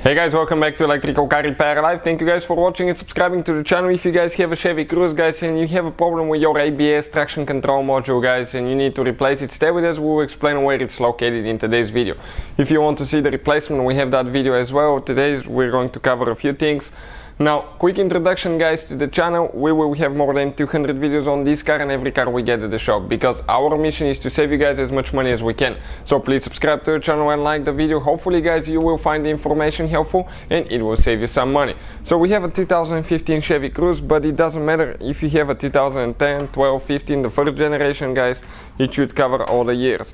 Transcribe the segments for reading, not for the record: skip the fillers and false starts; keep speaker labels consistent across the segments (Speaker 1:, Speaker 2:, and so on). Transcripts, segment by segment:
Speaker 1: Hey guys, welcome back to Electrical Car Repair Live. Thank you guys for watching and subscribing to the channel. If you guys have a Chevy Cruze, guys, and you have a problem with your ABS traction control module, guys, and you need to replace it, stay with us. We'll explain where it's located in today's video. If you want to see the replacement, we have that video as well. Today we're going to cover a few things. Now, quick introduction, guys, to the channel. We will have more than 200 videos on this car and every car we get at the shop, because our mission is to save you guys as much money as we can. So please subscribe to the channel and like the video. Hopefully, guys, you will find the information helpful and it will save you some money. So we have a 2015 Chevy Cruze, but it doesn't matter if you have a 2010, 12, 15, the first generation, guys, it should cover all the years.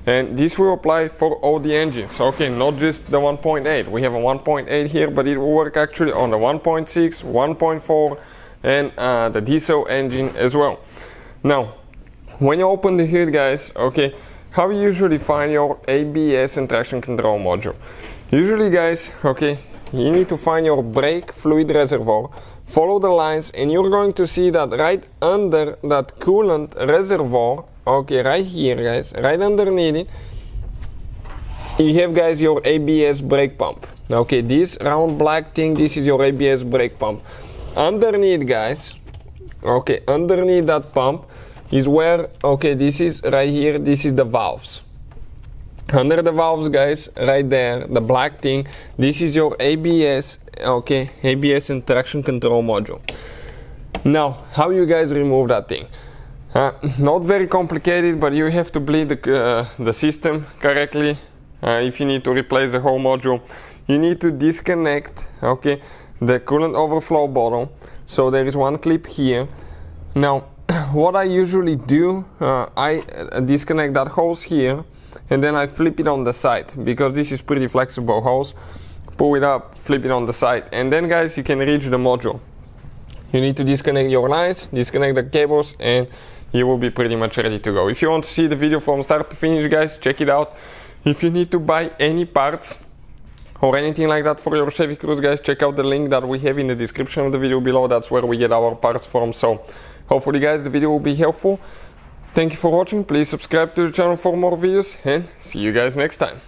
Speaker 1: And this will apply for all the engines, okay, not just the 1.8. We have a 1.8 here, but it will work actually on the 1.6, 1.4 and the diesel engine as well. Now, when you open the hood, guys, okay, how you usually find your ABS and traction control module? Usually, guys, okay, you need to find your brake fluid reservoir, follow the lines, and you're going to see that right under that coolant reservoir, okay, right here, guys, right underneath it, you have, guys, your ABS brake pump. Okay, this round black thing, this is your ABS brake pump. Underneath, guys, okay, underneath that pump is where, okay, this is right here, this is the valves. Under the valves, guys, right there, the black thing, this is your ABS, okay, ABS and traction control module. Now, how you guys remove that thing? Not very complicated, but you have to bleed the system correctly. If you need to replace the whole module, you need to disconnect, okay, the coolant overflow bottle. So there is one clip here. Now, what I usually do, I disconnect that hose here, and then I flip it on the side, because this is pretty flexible hose. Pull it up, flip it on the side, and then, guys, you can reach the module. You need to disconnect your lines, disconnect the cables, and you will be pretty much ready to go. If you want to see the video from start to finish, guys, check it out. If you need to buy any parts or anything like that for your Chevy Cruze, guys, check out the link that we have in the description of the video below. That's where we get our parts from. So hopefully, guys, the video will be helpful. Thank you for watching. Please subscribe to the channel for more videos, and see you guys next time.